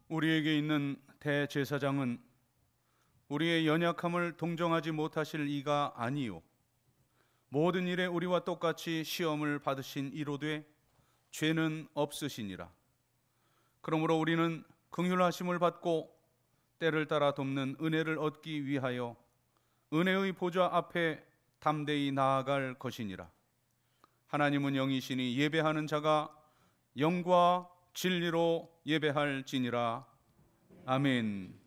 우리에게 있는 대제사장은 우리의 연약함을 동정하지 못하실 이가 아니요 모든 일에 우리와 똑같이 시험을 받으신 이로되 죄는 없으시니라. 그러므로 우리는 긍휼하심을 받고 때를 따라 돕는 은혜를 얻기 위하여 은혜의 보좌 앞에 담대히 나아갈 것이니라. 하나님은 영이시니 예배하는 자가 영과 진리로 예배할지니라. 아멘.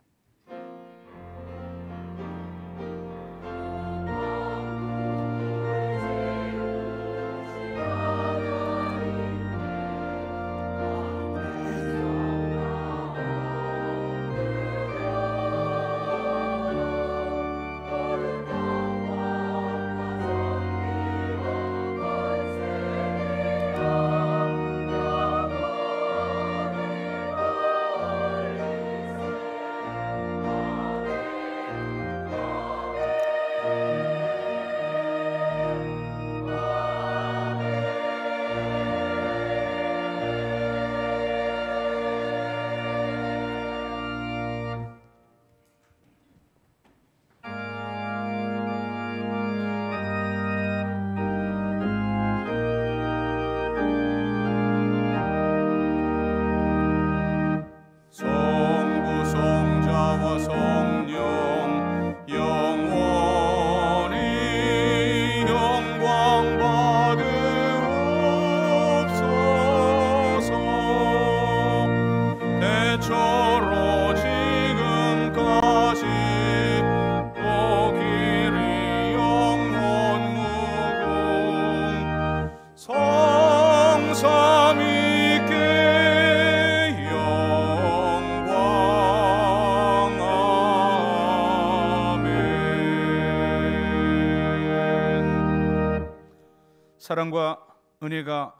사랑과 은혜가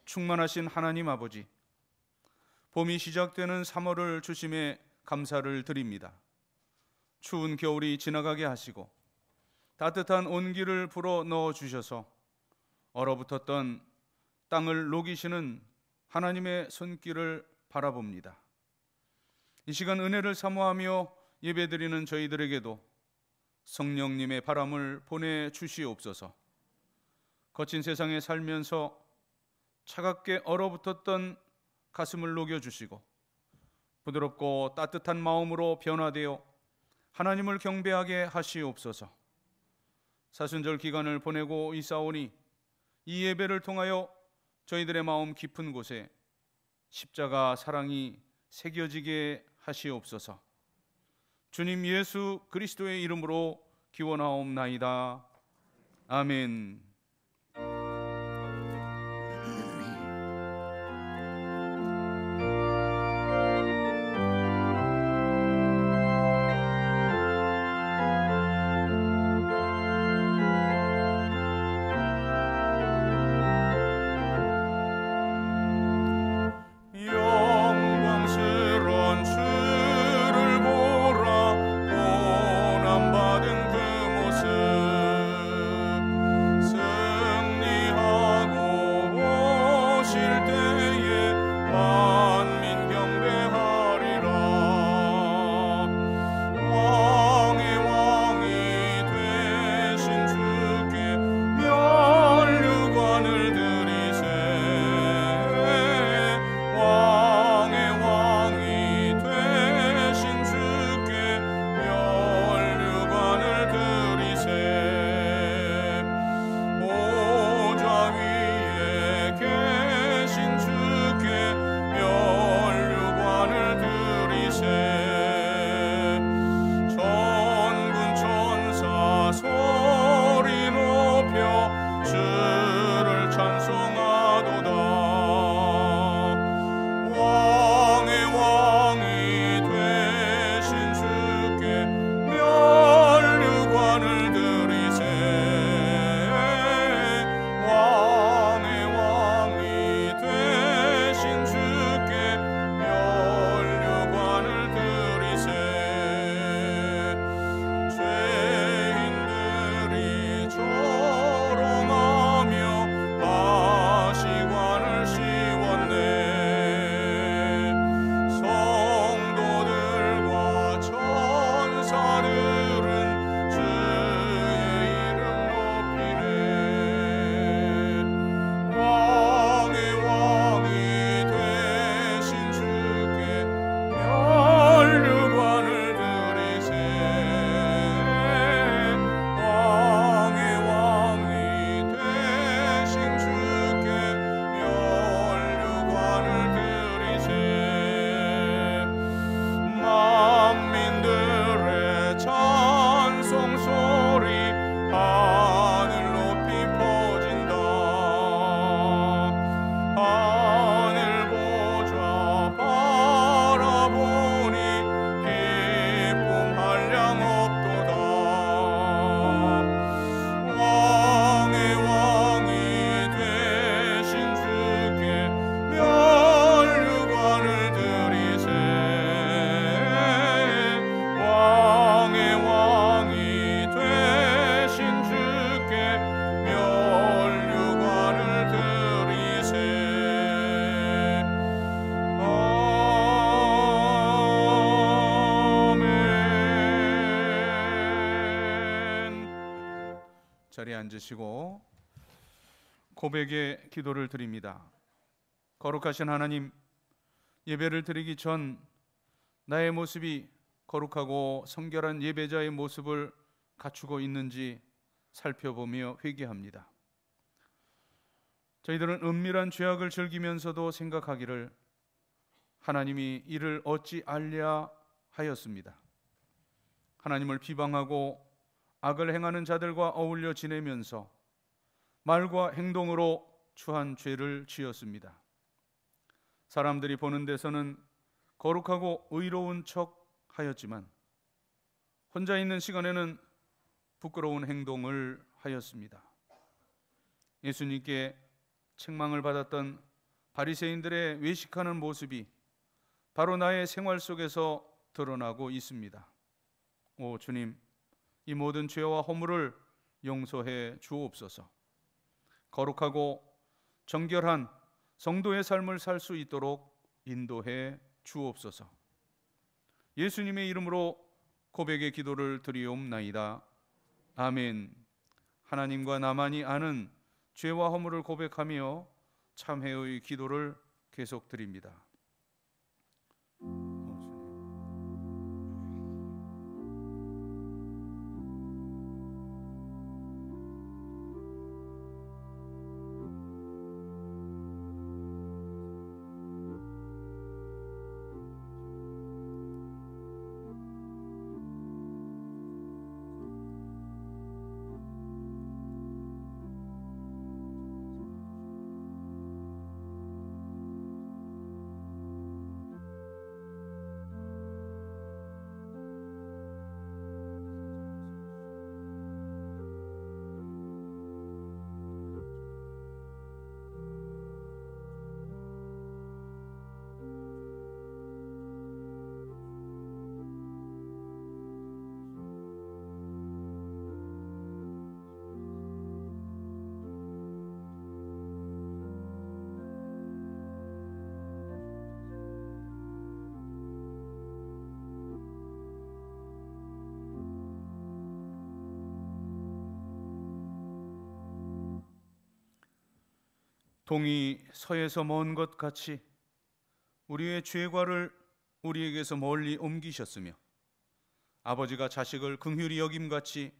충만하신 하나님 아버지, 봄이 시작되는 3월을 주심에 감사를 드립니다. 추운 겨울이 지나가게 하시고 따뜻한 온기를 불어 넣어 주셔서 얼어붙었던 땅을 녹이시는 하나님의 손길을 바라봅니다. 이 시간 은혜를 사모하며 예배드리는 저희들에게도 성령님의 바람을 보내주시옵소서. 거친 세상에 살면서 차갑게 얼어붙었던 가슴을 녹여주시고 부드럽고 따뜻한 마음으로 변화되어 하나님을 경배하게 하시옵소서. 사순절 기간을 보내고 있사오니 이 예배를 통하여 저희들의 마음 깊은 곳에 십자가 사랑이 새겨지게 하시옵소서. 주님 예수 그리스도의 이름으로 기원하옵나이다. 아멘. 고난받은 그 모습 자리에 앉으시고 고백의 기도를 드립니다. 거룩하신 하나님, 예배를 드리기 전 나의 모습이 거룩하고 성결한 예배자의 모습을 갖추고 있는지 살펴보며 회개합니다. 저희들은 은밀한 죄악을 즐기면서도 생각하기를 하나님이 이를 어찌 알랴 하였습니다. 하나님을 비방하고 악을 행하는 자들과 어울려 지내면서 말과 행동으로 추한 죄를 지었습니다. 사람들이 보는 데서는 거룩하고 의로운 척 하였지만 혼자 있는 시간에는 부끄러운 행동을 하였습니다. 예수님께 책망을 받았던 바리새인들의 외식하는 모습이 바로 나의 생활 속에서 드러나고 있습니다. 오 주님, 이 모든 죄와 허물을 용서해 주옵소서. 거룩하고 정결한 성도의 삶을 살 수 있도록 인도해 주옵소서. 예수님의 이름으로 고백의 기도를 드리옵나이다. 아멘. 하나님과 나만이 아는 죄와 허물을 고백하며 참회의 기도를 계속 드립니다. 동이 서에서 먼 것 같이 우리의 죄과를 우리에게서 멀리 옮기셨으며 아버지가 자식을 긍휼히 여김같이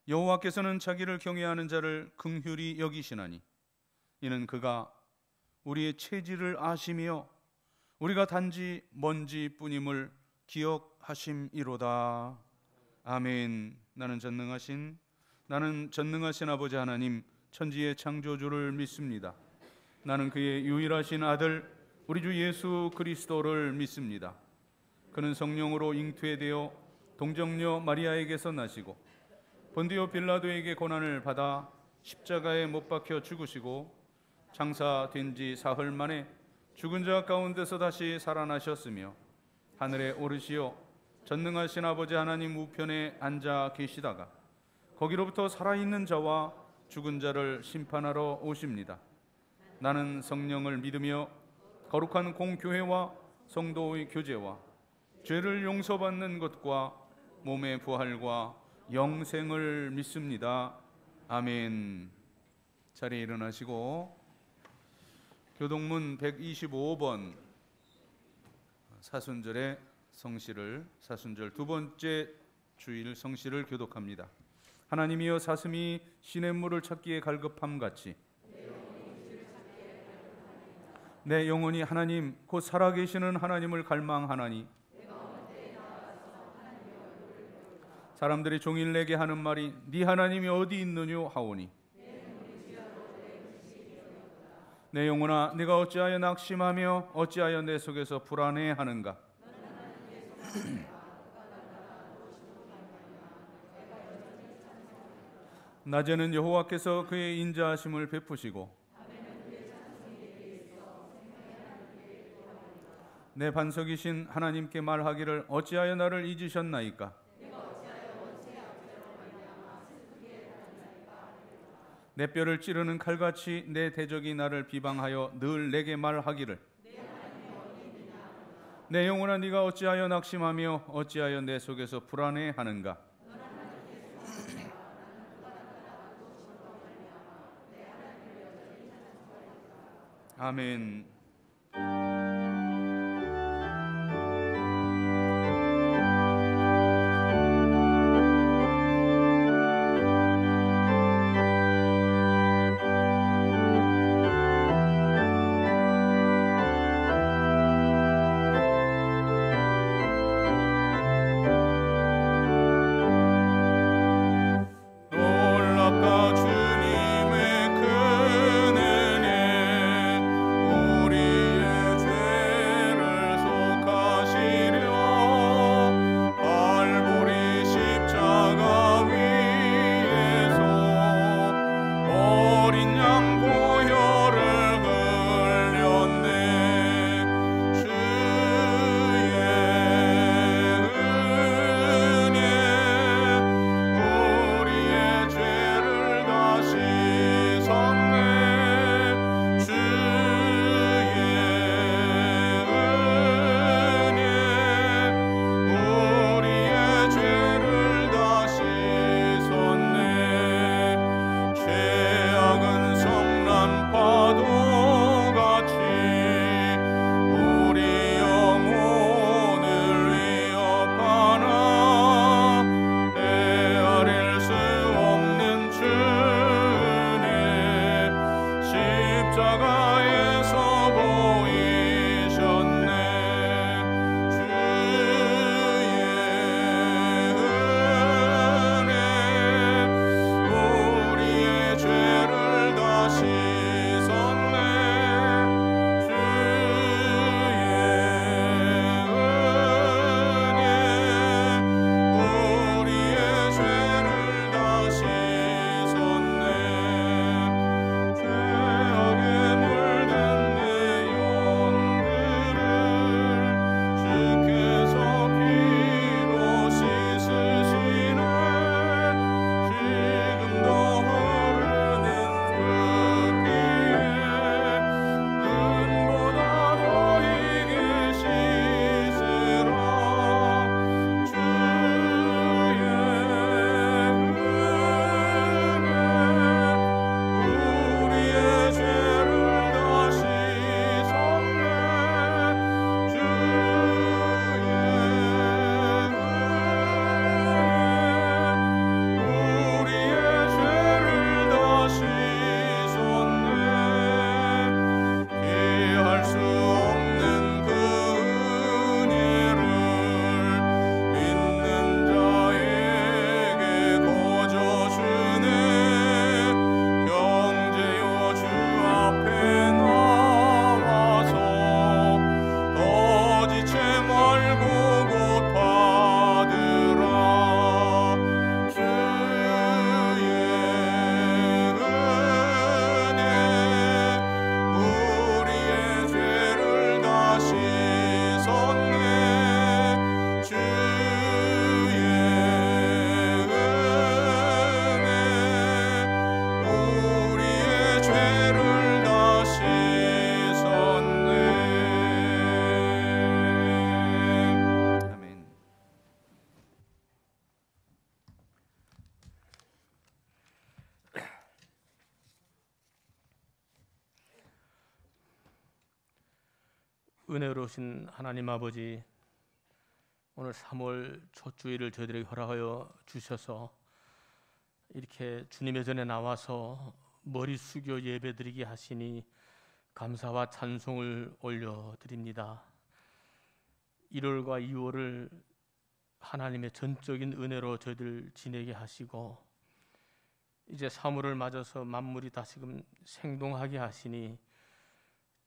여호와께서는 자기를 경외하는 자를 긍휼히 여기시나니 이는 그가 우리의 체질을 아시며 우리가 단지 먼지뿐임을 기억하심이로다. 아멘. 나는 전능하신 아버지 하나님 천지의 창조주를 믿습니다. 나는 그의 유일하신 아들 우리 주 예수 그리스도를 믿습니다. 그는 성령으로 잉태되어 동정녀 마리아에게서 나시고 본디오 빌라도에게 고난을 받아 십자가에 못 박혀 죽으시고 장사된 지 사흘 만에 죽은 자 가운데서 다시 살아나셨으며 하늘에 오르시어 전능하신 아버지 하나님 우편에 앉아 계시다가 거기로부터 살아있는 자와 죽은 자를 심판하러 오십니다. 나는 성령을 믿으며 거룩한 공교회와 성도의 교제와 죄를 용서받는 것과 몸의 부활과 영생을 믿습니다. 아멘. 자리에 일어나시고 교동문 125번 사순절의 성시를 사순절 두 번째 주일 성시를 교독합니다. 하나님이여 사슴이 시냇물을 찾기에 갈급함같이 내 영혼이 하나님 곧 살아계시는 하나님을 갈망하나니 사람들이 종일 내게 하는 말이 네 하나님이 어디 있느뇨 하오니 내 영혼아 네가 어찌하여 낙심하며 어찌하여 내 속에서 불안해하는가. 낮에는 여호와께서 그의 인자하심을 베푸시고 내 반석이신 하나님께 말하기를 어찌하여 나를 잊으셨나이까. 내 뼈를 찌르는 칼같이 내 대적이 나를 비방하여 늘 내게 말하기를 내 영혼아 네가 어찌하여 낙심하며 어찌하여 내 속에서 불안해하는가. 아멘. 은혜로우신 하나님 아버지, 오늘 3월 첫 주일을 저희들에게 허락하여 주셔서 이렇게 주님의 전에 나와서 머리 숙여 예배드리게 하시니 감사와 찬송을 올려드립니다. 1월과 2월을 하나님의 전적인 은혜로 저희들 지내게 하시고 이제 3월을 맞아서 만물이 다시금 생동하게 하시니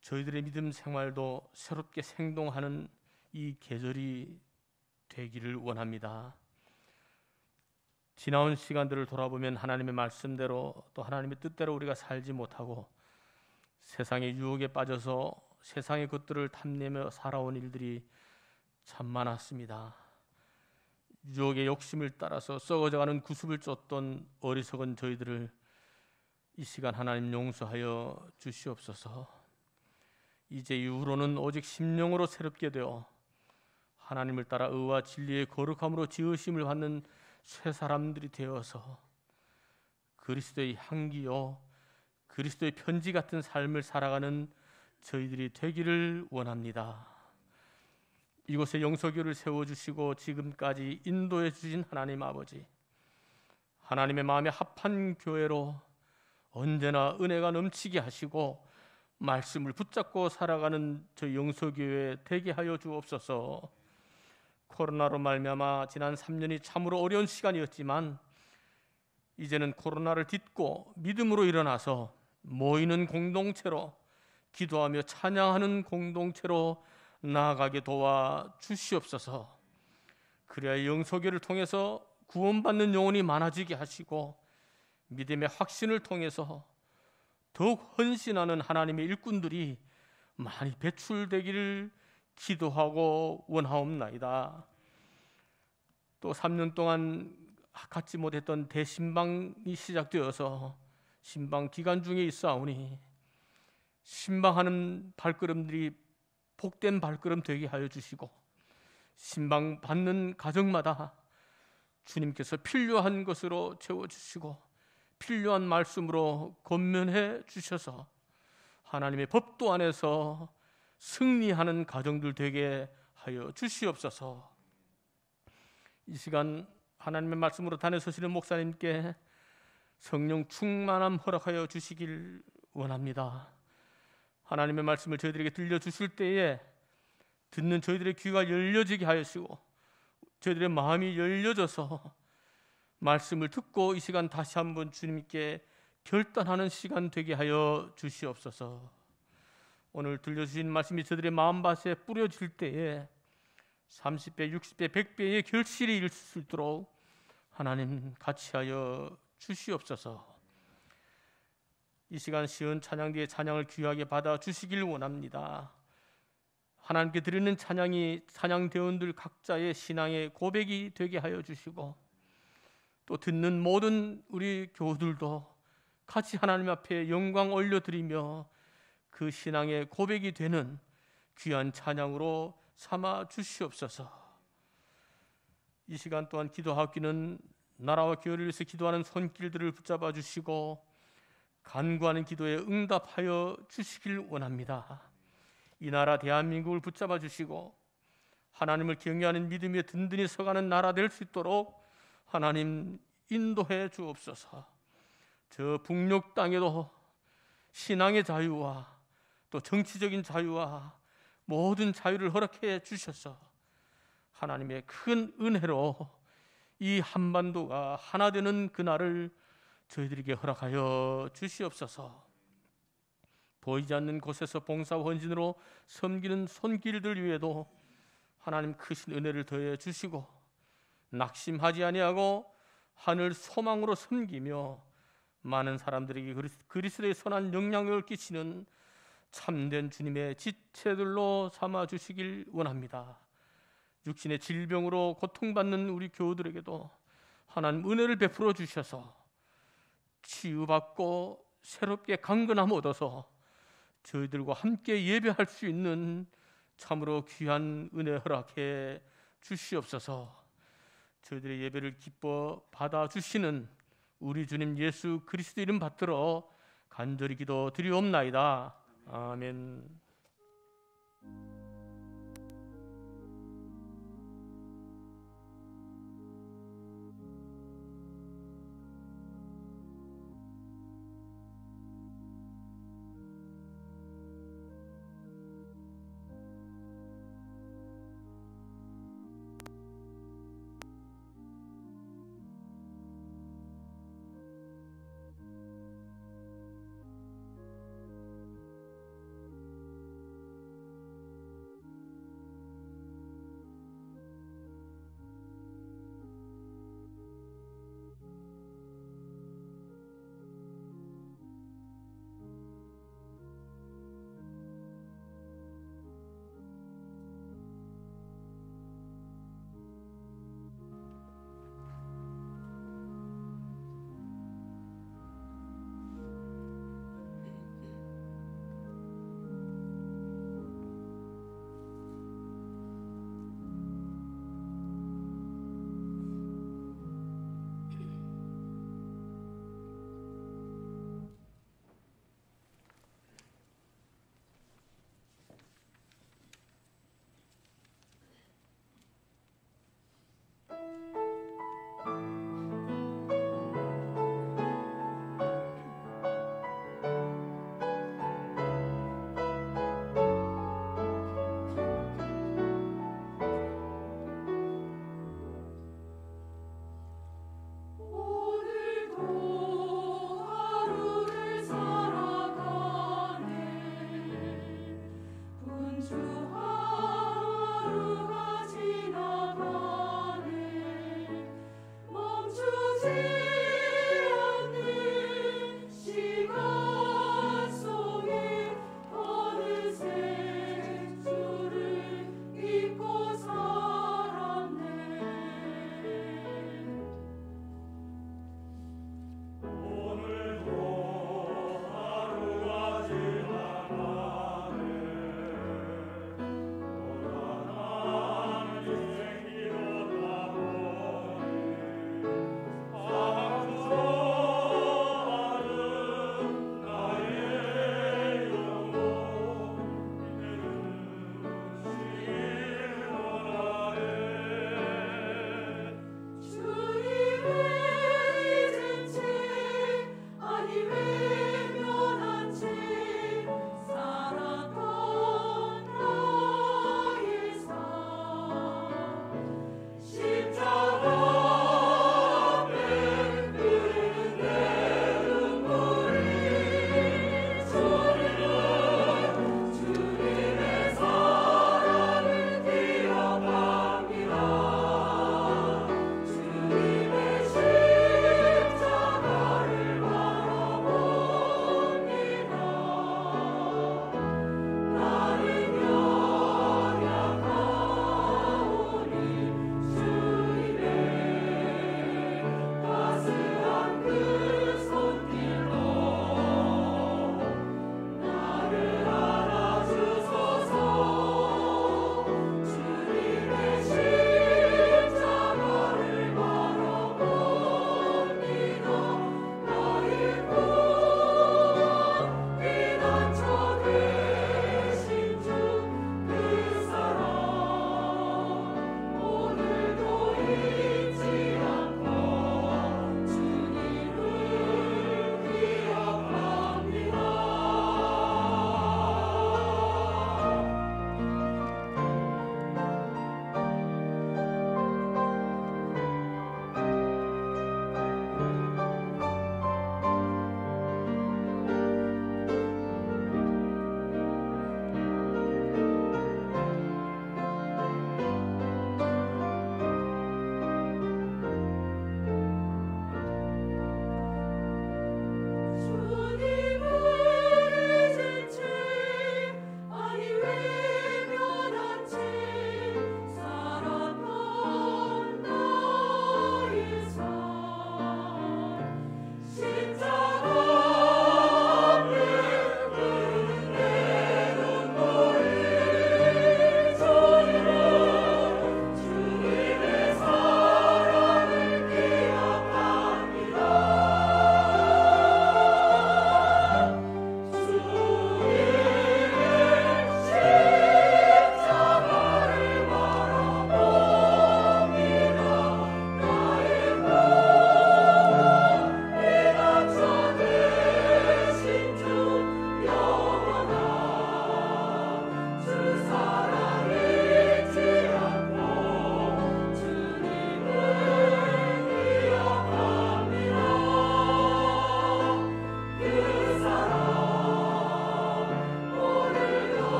저희들의 믿음 생활도 새롭게 생동하는 이 계절이 되기를 원합니다. 지나온 시간들을 돌아보면 하나님의 말씀대로 또 하나님의 뜻대로 우리가 살지 못하고 세상의 유혹에 빠져서 세상의 것들을 탐내며 살아온 일들이 참 많았습니다. 유혹의 욕심을 따라서 썩어져가는 구습을 쫓던 어리석은 저희들을 이 시간 하나님 용서하여 주시옵소서. 이제 이후로는 오직 심령으로 새롭게 되어 하나님을 따라 의와 진리의 거룩함으로 지으심을 받는 새 사람들이 되어서 그리스도의 향기요 그리스도의 편지 같은 삶을 살아가는 저희들이 되기를 원합니다. 이곳에 영서교를 세워주시고 지금까지 인도해 주신 하나님 아버지, 하나님의 마음에 합한 교회로 언제나 은혜가 넘치게 하시고 말씀을 붙잡고 살아가는 저희 영서교회 되게 하여 주옵소서. 코로나로 말미암아 지난 3년이 참으로 어려운 시간이었지만 이제는 코로나를 딛고 믿음으로 일어나서 모이는 공동체로, 기도하며 찬양하는 공동체로 나아가게 도와 주시옵소서. 그래야 영서교를 통해서 구원받는 영혼이 많아지게 하시고 믿음의 확신을 통해서 더욱 헌신하는 하나님의 일꾼들이 많이 배출되기를 기도하고 원하옵나이다. 또 3년 동안 갖지 못했던 대신방이 시작되어서 신방 기간 중에 있사오니 신방하는 발걸음들이 복된 발걸음 되게 하여 주시고 신방 받는 가정마다 주님께서 필요한 것으로 채워주시고 필요한 말씀으로 권면해 주셔서 하나님의 법도 안에서 승리하는 가정들 되게 하여 주시옵소서. 이 시간 하나님의 말씀으로 단에 서시는 목사님께 성령 충만함 허락하여 주시길 원합니다. 하나님의 말씀을 저희들에게 들려주실 때에 듣는 저희들의 귀가 열려지게 하시고 저희들의 마음이 열려져서 말씀을 듣고 이 시간 다시 한번 주님께 결단하는 시간 되게 하여 주시옵소서. 오늘 들려주신 말씀이 저희들의 마음밭에 뿌려질 때에 30배, 60배, 100배의 결실이 일을 수 있도록 하나님 같이 하여 주시옵소서. 이 시간 시은 찬양대의 찬양을 귀하게 받아 주시길 원합니다. 하나님께 드리는 찬양이 찬양대원들 각자의 신앙의 고백이 되게 하여 주시고 또 듣는 모든 우리 교우들도 같이 하나님 앞에 영광 올려드리며 그 신앙의 고백이 되는 귀한 찬양으로 삼아 주시옵소서. 이 시간 또한 기도하기는 나라와 교회를 위해서 기도하는 손길들을 붙잡아 주시고 간구하는 기도에 응답하여 주시길 원합니다. 이 나라 대한민국을 붙잡아 주시고 하나님을 경외하는 믿음에 든든히 서가는 나라 될 수 있도록 하나님 인도해 주옵소서. 저 북녘 땅에도 신앙의 자유와 또 정치적인 자유와 모든 자유를 허락해 주셔서 하나님의 큰 은혜로 이 한반도가 하나 되는 그날을 저희들에게 허락하여 주시옵소서. 보이지 않는 곳에서 봉사와 헌신으로 섬기는 손길들 위에도 하나님 크신 은혜를 더해 주시고 낙심하지 아니하고 하늘 소망으로 섬기며 많은 사람들에게 그리스도의 선한 영향력을 끼치는 참된 주님의 지체들로 삼아 주시길 원합니다. 육신의 질병으로 고통받는 우리 교우들에게도 하나님 은혜를 베풀어 주셔서 치유받고 새롭게 강건함 얻어서 저희들과 함께 예배할 수 있는 참으로 귀한 은혜 허락해 주시옵소서. 저희들의 예배를 기뻐 받아주시는 우리 주님 예수 그리스도 이름 받들어 간절히 기도 드리옵나이다. 아멘.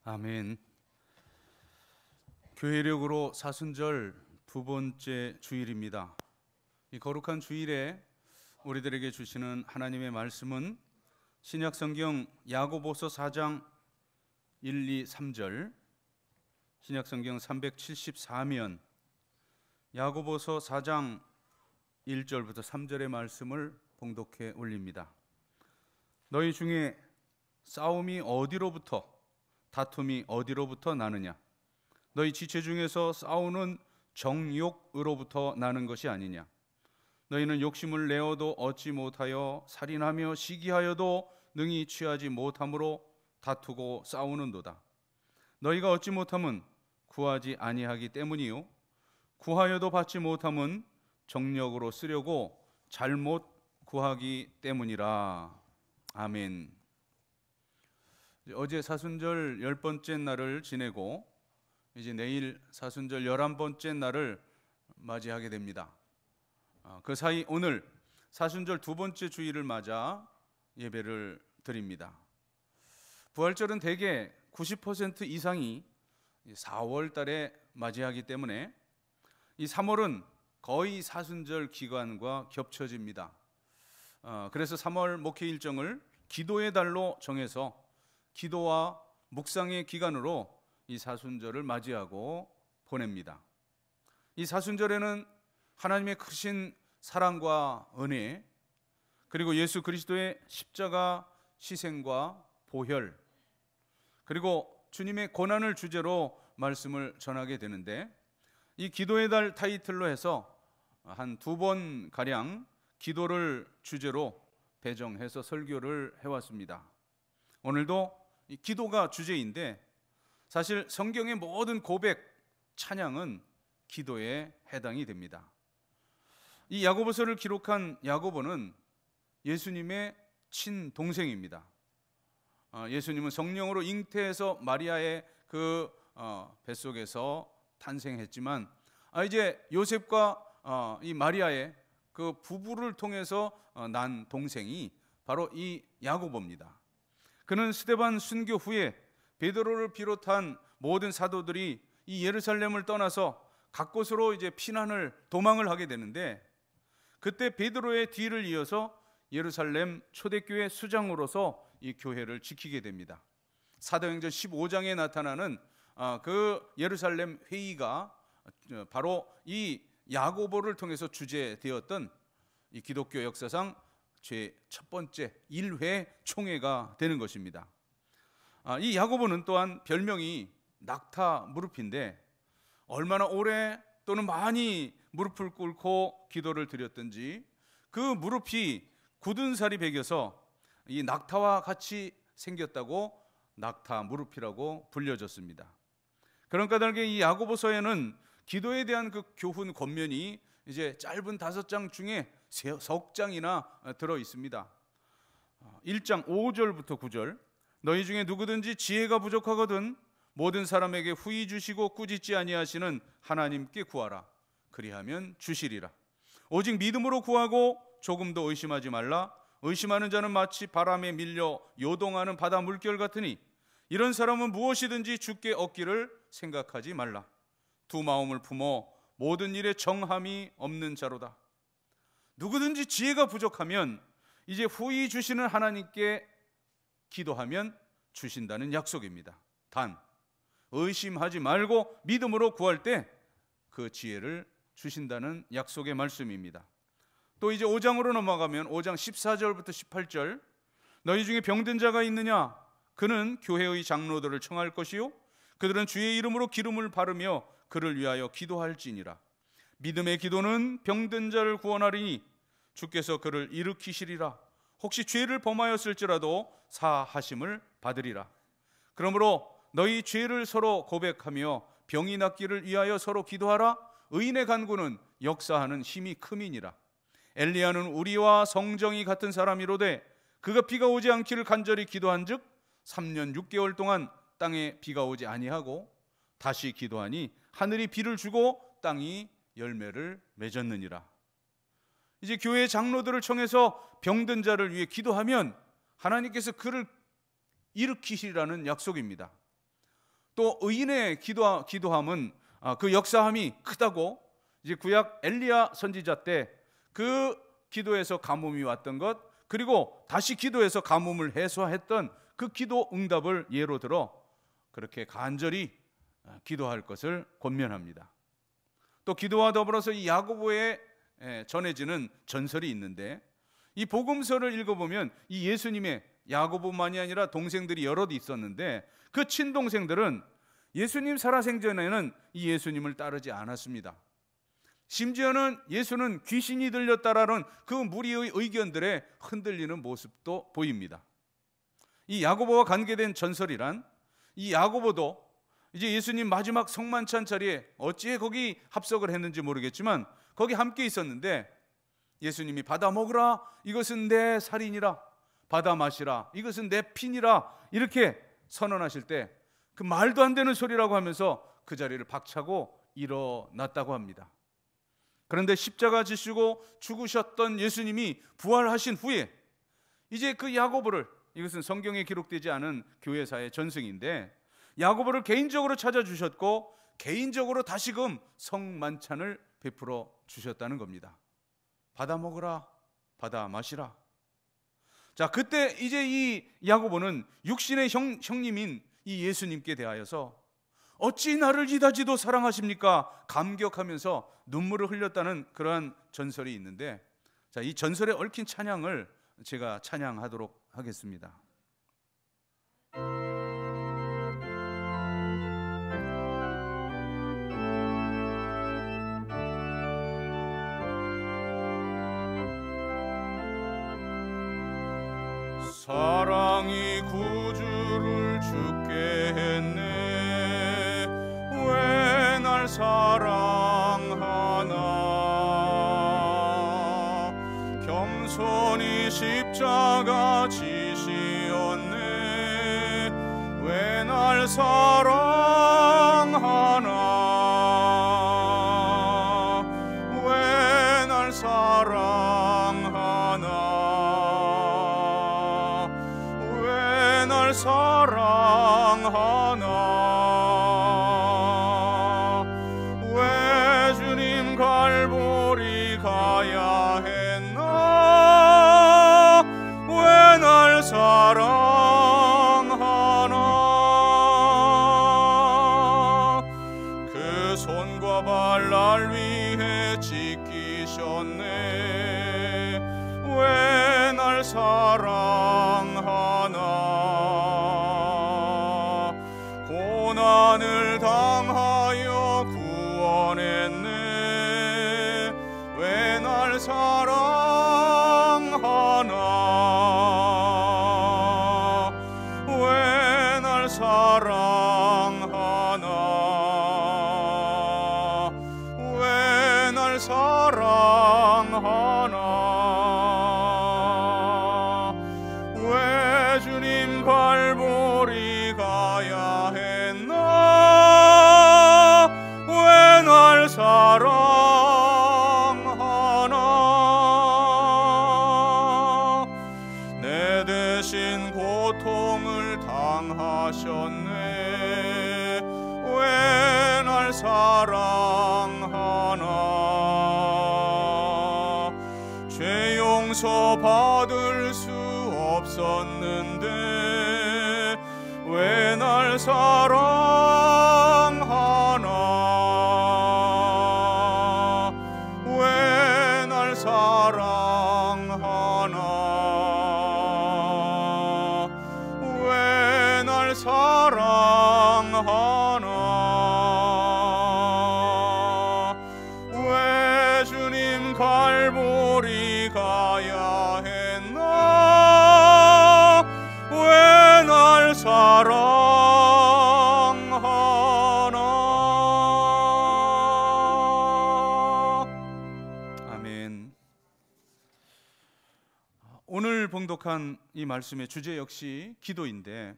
아멘. 교회력으로 사순절 두 번째 주일입니다. 이 거룩한 주일에 우리들에게 주시는 하나님의 말씀은 신약성경 야고보서 4장 1, 2, 3절, 신약성경 374면 야고보서 4장 1절부터 3절의 말씀을 봉독해 올립니다. 너희 중에 싸움이 어디로부터, 다툼이 어디로부터 나느냐? 너희 지체 중에서 싸우는 정욕으로부터 나는 것이 아니냐? 너희는 욕심을 내어도 얻지 못하여 살인하며 시기하여도 능히 취하지 못함으로 다투고 싸우는도다. 너희가 얻지 못함은 구하지 아니하기 때문이요 구하여도 받지 못함은 정력으로 쓰려고 잘못 구하기 때문이라. 아멘. 어제 사순절 10번째 날을 지내고 이제 내일 사순절 11번째 날을 맞이하게 됩니다. 그 사이 오늘 사순절 두 번째 주일을 맞아 예배를 드립니다. 부활절은 대개 90% 이상이 4월 달에 맞이하기 때문에 이 3월은 거의 사순절 기간과 겹쳐집니다. 그래서 3월 목회 일정을 기도의 달로 정해서 기도와 묵상의 기간으로 이 사순절을 맞이하고 보냅니다. 이 사순절에는 하나님의 크신 사랑과 은혜, 그리고 예수 그리스도의 십자가 희생과 보혈, 그리고 주님의 고난을 주제로 말씀을 전하게 되는데, 이 기도의 달 타이틀로 해서 한 2번 가량 기도를 주제로 배정해서 설교를 해왔습니다. 오늘도 이 기도가 주제인데 사실 성경의 모든 고백, 찬양은 기도에 해당이 됩니다. 이 야고보서를 기록한 야고보는 예수님의 친동생입니다. 예수님은 성령으로 잉태해서 마리아의 그 뱃속에서 탄생했지만 이제 요셉과 이 마리아의 그 부부를 통해서 난 동생이 바로 이 야고보입니다. 그는 스데반 순교 후에 베드로를 비롯한 모든 사도들이 이 예루살렘을 떠나서 각 곳으로 이제 피난을 도망을 하게 되는데, 그때 베드로의 뒤를 이어서 예루살렘 초대교회 수장으로서 이 교회를 지키게 됩니다. 사도행전 15장에 나타나는 그 예루살렘 회의가 바로 이 야고보를 통해서 주재되었던 이 기독교 역사상 제 첫 번째 1회 총회가 되는 것입니다. 이 야고보는 또한 별명이 낙타 무릎인데 얼마나 오래 또는 많이 무릎을 꿇고 기도를 드렸든지 그 무릎이 굳은 살이 배겨서 이 낙타와 같이 생겼다고 낙타 무릎이라고 불려졌습니다. 그런 까닭에 이 야고보서에는 기도에 대한 그 교훈 권면이 이제 짧은 5장 중에 석 장이나 들어 있습니다. 1장 5절부터 9절, 너희 중에 누구든지 지혜가 부족하거든 모든 사람에게 후히 주시고 꾸짖지 아니하시는 하나님께 구하라. 그리하면 주시리라. 오직 믿음으로 구하고 조금도 의심하지 말라. 의심하는 자는 마치 바람에 밀려 요동하는 바다 물결 같으니 이런 사람은 무엇이든지 주께 얻기를 생각하지 말라. 두 마음을 품어 모든 일에 정함이 없는 자로다. 누구든지 지혜가 부족하면 이제 후히 주시는 하나님께 기도하면 주신다는 약속입니다. 단 의심하지 말고 믿음으로 구할 때 그 지혜를 주신다는 약속의 말씀입니다. 또 이제 5장으로 넘어가면 5장 14절부터 18절, 너희 중에 병든 자가 있느냐? 그는 교회의 장로들을 청할 것이요 그들은 주의 이름으로 기름을 바르며 그를 위하여 기도할지니라. 믿음의 기도는 병든 자를 구원하리니 주께서 그를 일으키시리라. 혹시 죄를 범하였을지라도 사하심을 받으리라. 그러므로 너희 죄를 서로 고백하며 병이 낫기를 위하여 서로 기도하라. 의인의 간구는 역사하는 힘이 큼이니라. 엘리야는 우리와 성정이 같은 사람이로되 그가 비가 오지 않기를 간절히 기도한즉 3년 6개월 동안 땅에 비가 오지 아니하고 다시 기도하니 하늘이 비를 주고 땅이 열매를 맺었느니라. 이제 교회 장로들을 청해서 병든 자를 위해 기도하면 하나님께서 그를 일으키시라는 약속입니다. 또 의인의 기도함은 그 역사함이 크다고, 이제 구약 엘리야 선지자 때 그 기도에서 가뭄이 왔던 것, 그리고 다시 기도해서 가뭄을 해소했던 그 기도 응답을 예로 들어 그렇게 간절히 기도할 것을 권면합니다. 또 기도와 더불어서 이 야고보에 전해지는 전설이 있는데, 이 복음서를 읽어보면 이 예수님의, 야고보만이 아니라 동생들이 여럿 있었는데 그 친동생들은 예수님 살아생전에는 이 예수님을 따르지 않았습니다. 심지어는 예수는 귀신이 들렸다라는 그 무리의 의견들에 흔들리는 모습도 보입니다. 이 야고보와 관계된 전설이란, 이 야고보도 이제 예수님 마지막 성만찬 자리에 어찌해 거기 합석을 했는지 모르겠지만 거기 함께 있었는데, 예수님이 받아 먹으라, 이것은 내 살이니라, 받아 마시라, 이것은 내 피니라, 이렇게 선언하실 때 그 말도 안 되는 소리라고 하면서 그 자리를 박차고 일어났다고 합니다. 그런데 십자가 지시고 죽으셨던 예수님이 부활하신 후에 이제 그 야고보를, 이것은 성경에 기록되지 않은 교회사의 전승인데, 야고보를 개인적으로 찾아주셨고 개인적으로 다시금 성만찬을 베풀어 주셨다는 겁니다. 받아 먹으라, 받아 마시라. 자, 그때 이제 이 야고보는 육신의 형님인 이 예수님께 대하여서 어찌 나를 이다지도 사랑하십니까? 감격하면서 눈물을 흘렸다는 그러한 전설이 있는데, 자, 이 전설에 얽힌 찬양을 제가 찬양하도록 하겠습니다. 사랑이 구주를 죽게 했네, 왜 날 사랑하나. 겸손히 십자가 지시었네, 왜 날 사랑하나. 왜 날 사랑하나. 사랑하나. 왜 주님 갈보리 가야 했나. 왜 날 사랑하나. 그 손과 발 날 위해 지키셨네, 왜 날 사랑하나. 고난을 당하여 구원했네, 왜 날 사랑하나. 왜 날 사랑하나. 왜 날 사랑하나. 왜 주님 갈보리 가야 했나. 왜 날 사랑하나. 내 대신 고통을 당하셨네, 왜 날 사랑하나. 죄 용서 받을 수 없었는데 왜 날 사랑하나. 왜 날 사랑하나. 왜 날 사랑하나. 왜 주님 갈보리 가야 했나. 왜 날 사랑하나. 아멘. 오늘 봉독한 이 말씀의 주제 역시 기도인데,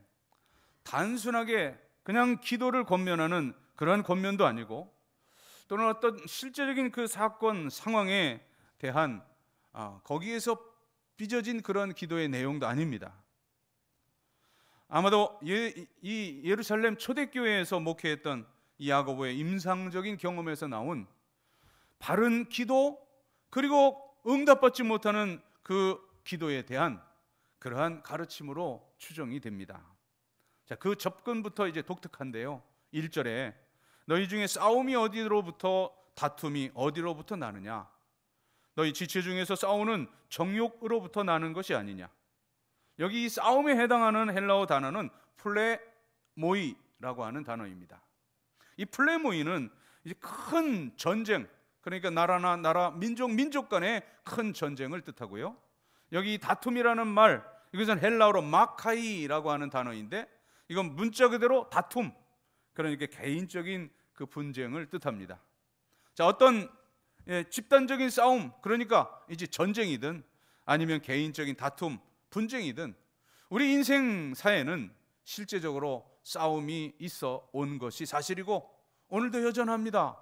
단순하게 그냥 기도를 권면하는 그러한 권면도 아니고, 또는 어떤 실제적인 그 사건 상황에 대한 거기에서 빚어진 그런 기도의 내용도 아닙니다. 아마도 이 예루살렘 초대교회에서 목회했던 이 야고보의 임상적인 경험에서 나온 바른 기도, 그리고 응답받지 못하는 그 기도에 대한 그러한 가르침으로 추정이 됩니다. 자, 그 접근부터 이제 독특한데요. 1절에 너희 중에 싸움이 어디로부터, 다툼이 어디로부터 나느냐? 너희 지체 중에서 싸우는 정욕으로부터 나는 것이 아니냐? 여기 이 싸움에 해당하는 헬라어 단어는 플레모이라고 하는 단어입니다. 이 플레모이는 이제 큰 전쟁, 그러니까 나라나 나라, 민족 간의 큰 전쟁을 뜻하고요. 여기 다툼이라는 말, 이것은 헬라어로 마카이라고 하는 단어인데 이건 문자 그대로 다툼, 그러니까 개인적인 그 분쟁을 뜻합니다. 자, 어떤 집단적인 싸움, 그러니까 이제 전쟁이든 아니면 개인적인 다툼, 분쟁이든 우리 인생사에는 실제적으로 싸움이 있어 온 것이 사실이고 오늘도 여전합니다.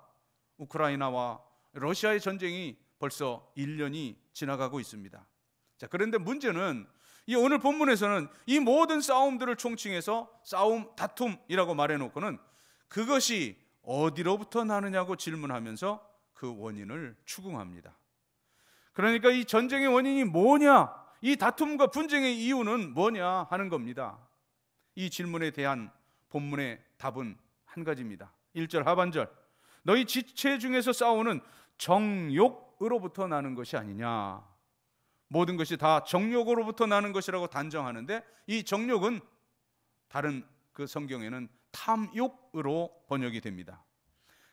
우크라이나와 러시아의 전쟁이 벌써 1년이 지나가고 있습니다. 자, 그런데 문제는 이 오늘 본문에서는 이 모든 싸움들을 총칭해서 싸움, 다툼이라고 말해놓고는 그것이 어디로부터 나느냐고 질문하면서 그 원인을 추궁합니다. 그러니까 이 전쟁의 원인이 뭐냐, 이 다툼과 분쟁의 이유는 뭐냐 하는 겁니다. 이 질문에 대한 본문의 답은 한 가지입니다. 1절 하반절, 너희 지체 중에서 싸우는 정욕으로부터 나는 것이 아니냐. 모든 것이 다 정욕으로부터 나는 것이라고 단정하는데 이 정욕은 다른 그 성경에는 탐욕으로 번역이 됩니다.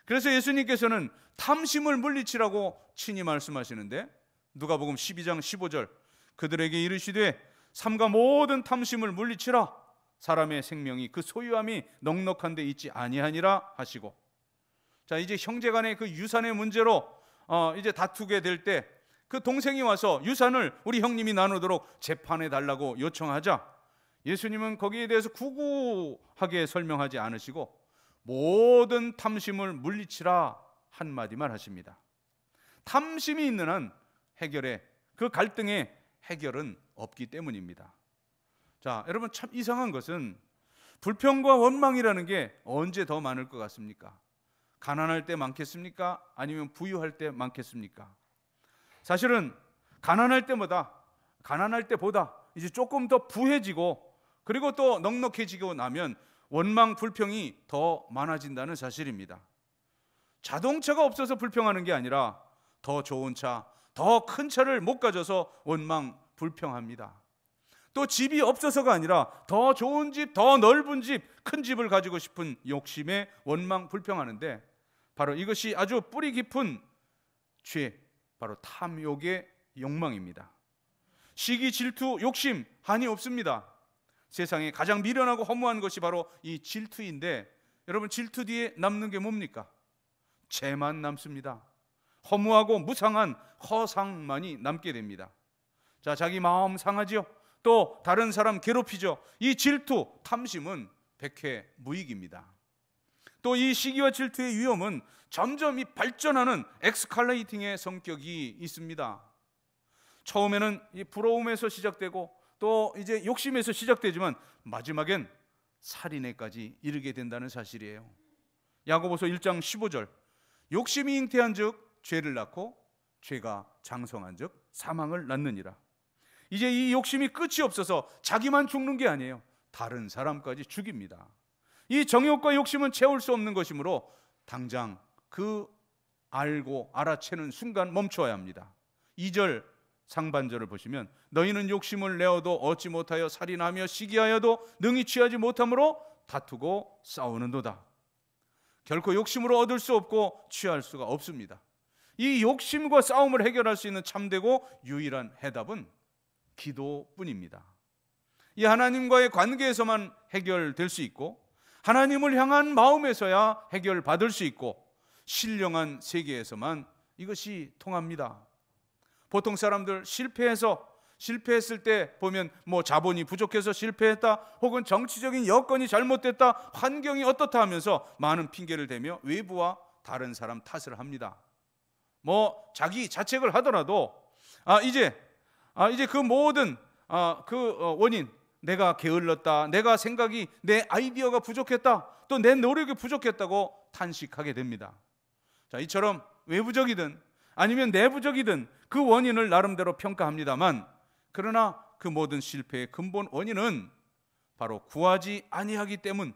그래서 예수님께서는 탐심을 물리치라고 친히 말씀하시는데 누가복음 12장 15절, 그들에게 이르시되 삼가 모든 탐심을 물리치라, 사람의 생명이 그 소유함이 넉넉한 데 있지 아니하니라 하시고, 자, 이제 형제간의 그 유산의 문제로 이제 다투게 될 때 그 동생이 와서 유산을 우리 형님이 나누도록 재판해 달라고 요청하자 예수님은 거기에 대해서 구구하게 설명하지 않으시고 모든 탐심을 물리치라 한마디만 하십니다. 탐심이 있는 한 해결에, 그 갈등의 해결은 없기 때문입니다. 자, 여러분, 참 이상한 것은 불평과 원망이라는 게 언제 더 많을 것 같습니까? 가난할 때 많겠습니까? 아니면 부유할 때 많겠습니까? 사실은 가난할 때보다 이제 조금 더 부해지고 그리고 또 넉넉해지고 나면 원망, 불평이 더 많아진다는 사실입니다. 자동차가 없어서 불평하는 게 아니라 더 좋은 차, 더 큰 차를 못 가져서 원망, 불평합니다. 또 집이 없어서가 아니라 더 좋은 집, 더 넓은 집, 큰 집을 가지고 싶은 욕심에 원망, 불평하는데 바로 이것이 아주 뿌리 깊은 죄, 바로 탐욕의 욕망입니다. 시기, 질투, 욕심, 한이 없습니다. 세상에 가장 미련하고 허무한 것이 바로 이 질투인데 여러분, 질투 뒤에 남는 게 뭡니까? 죄만 남습니다. 허무하고 무상한 허상만이 남게 됩니다. 자, 자기 마음 상하지요. 또 다른 사람 괴롭히죠. 이 질투, 탐심은 백해무익입니다. 또 이 시기와 질투의 위험은 점점 이 발전하는 엑스칼레이팅의 성격이 있습니다. 처음에는 이 부러움에서 시작되고 또 이제 욕심에서 시작되지만 마지막엔 살인에까지 이르게 된다는 사실이에요. 야고보서 1장 15절, 욕심이 잉태한즉 죄를 낳고 죄가 장성한즉 사망을 낳느니라. 이제 이 욕심이 끝이 없어서 자기만 죽는 게 아니에요. 다른 사람까지 죽입니다. 이 정욕과 욕심은 채울 수 없는 것이므로 당장 그 알고 알아채는 순간 멈춰야 합니다. 2절 상반절을 보시면 너희는 욕심을 내어도 얻지 못하여 살인하며 시기하여도 능히 취하지 못함으로 다투고 싸우는도다. 결코 욕심으로 얻을 수 없고 취할 수가 없습니다. 이 욕심과 싸움을 해결할 수 있는 참되고 유일한 해답은 기도뿐입니다. 이 하나님과의 관계에서만 해결될 수 있고 하나님을 향한 마음에서야 해결받을 수 있고 신령한 세계에서만 이것이 통합니다. 보통 사람들 실패했을 때 보면 뭐 자본이 부족해서 실패했다, 혹은 정치적인 여건이 잘못됐다, 환경이 어떻다 하면서 많은 핑계를 대며 외부와 다른 사람 탓을 합니다. 뭐 자기 자책을 하더라도 이제 그 모든 원인, 내가 게을렀다, 내가 생각이, 내 아이디어가 부족했다, 또 내 노력이 부족했다고 탄식하게 됩니다. 자, 이처럼 외부적이든 아니면 내부적이든 그 원인을 나름대로 평가합니다만, 그러나 그 모든 실패의 근본 원인은 바로 구하지 아니하기 때문,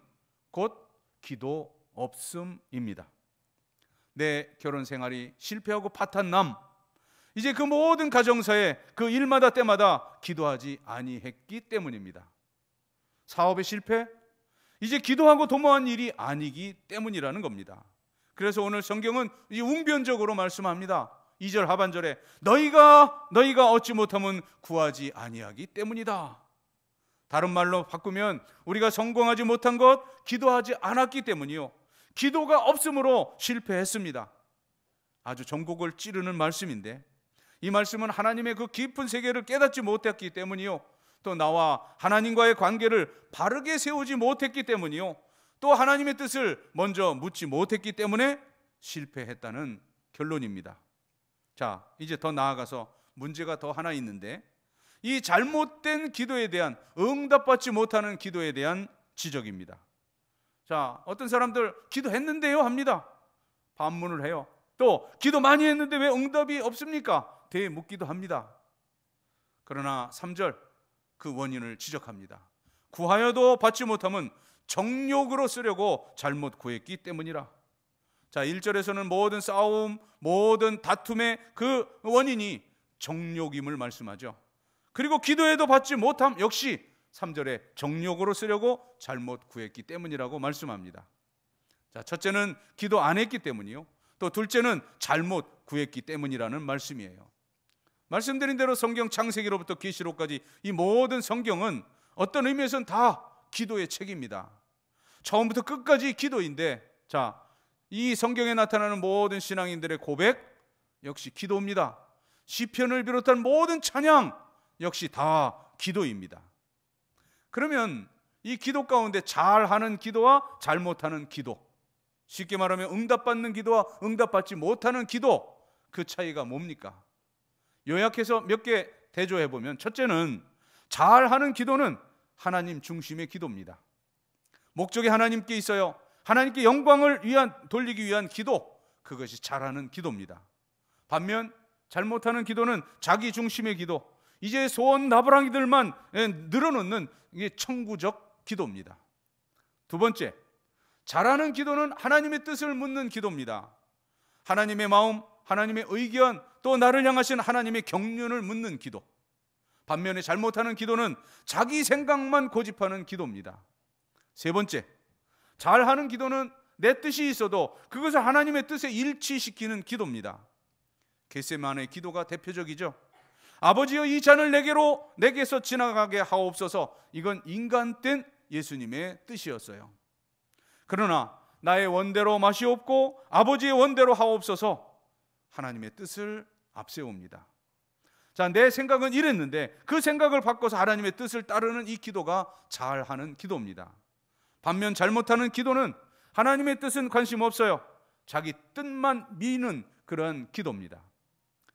곧 기도 없음입니다. 내 결혼 생활이 실패하고 파탄남, 이제 그 모든 가정사에 그 일마다 때마다 기도하지 아니했기 때문입니다. 사업의 실패, 이제 기도하고 도모한 일이 아니기 때문이라는 겁니다. 그래서 오늘 성경은 이 웅변적으로 말씀합니다. 2절 하반절에 너희가 얻지 못하면 구하지 아니하기 때문이다. 다른 말로 바꾸면 우리가 성공하지 못한 것, 기도하지 않았기 때문이요, 기도가 없으므로 실패했습니다. 아주 전곡을 찌르는 말씀인데, 이 말씀은 하나님의 그 깊은 세계를 깨닫지 못했기 때문이요, 또 나와 하나님과의 관계를 바르게 세우지 못했기 때문이요, 또 하나님의 뜻을 먼저 묻지 못했기 때문에 실패했다는 결론입니다. 자, 이제 더 나아가서 문제가 더 하나 있는데, 이 잘못된 기도에 대한, 응답받지 못하는 기도에 대한 지적입니다. 자, 어떤 사람들 기도했는데요 합니다. 반문을 해요. 또 기도 많이 했는데 왜 응답이 없습니까? 되묻기도 합니다. 그러나 3절 그 원인을 지적합니다. 구하여도 받지 못함은 정욕으로 쓰려고 잘못 구했기 때문이라. 자, 1절에서는 모든 싸움, 모든 다툼의 그 원인이 정욕임을 말씀하죠. 그리고 기도해도 받지 못함 역시 3절에 정욕으로 쓰려고 잘못 구했기 때문이라고 말씀합니다. 자, 첫째는 기도 안 했기 때문이요, 또 둘째는 잘못 구했기 때문이라는 말씀이에요. 말씀드린 대로 성경 창세기로부터 계시록까지 이 모든 성경은 어떤 의미에서는 다 기도의 책입니다. 처음부터 끝까지 기도인데, 자, 이 성경에 나타나는 모든 신앙인들의 고백 역시 기도입니다. 시편을 비롯한 모든 찬양 역시 다 기도입니다. 그러면 이 기도 가운데 잘하는 기도와 잘못하는 기도, 쉽게 말하면 응답받는 기도와 응답받지 못하는 기도, 그 차이가 뭡니까? 요약해서 몇 개 대조해 보면, 첫째는 잘하는 기도는 하나님 중심의 기도입니다. 목적이 하나님께 있어요. 하나님께 영광을 돌리기 위한 기도, 그것이 잘하는 기도입니다. 반면 잘못하는 기도는 자기 중심의 기도, 이제 소원 나부랑이들만 늘어놓는 이게 천구적 기도입니다. 두 번째, 잘하는 기도는 하나님의 뜻을 묻는 기도입니다. 하나님의 마음, 하나님의 의견, 또 나를 향하신 하나님의 경륜을 묻는 기도. 반면에 잘못하는 기도는 자기 생각만 고집하는 기도입니다. 세 번째, 잘하는 기도는 내 뜻이 있어도 그것을 하나님의 뜻에 일치시키는 기도입니다. 겟세마네 기도가 대표적이죠. 아버지여, 이 잔을 내게서 지나가게 하옵소서. 이건 인간된 예수님의 뜻이었어요. 그러나 나의 원대로 마시옵고 아버지의 원대로 하옵소서, 하나님의 뜻을 앞세웁니다. 자, 내 생각은 이랬는데 그 생각을 바꿔서 하나님의 뜻을 따르는 이 기도가 잘하는 기도입니다. 반면 잘못하는 기도는 하나님의 뜻은 관심 없어요. 자기 뜻만 미는 그런 기도입니다.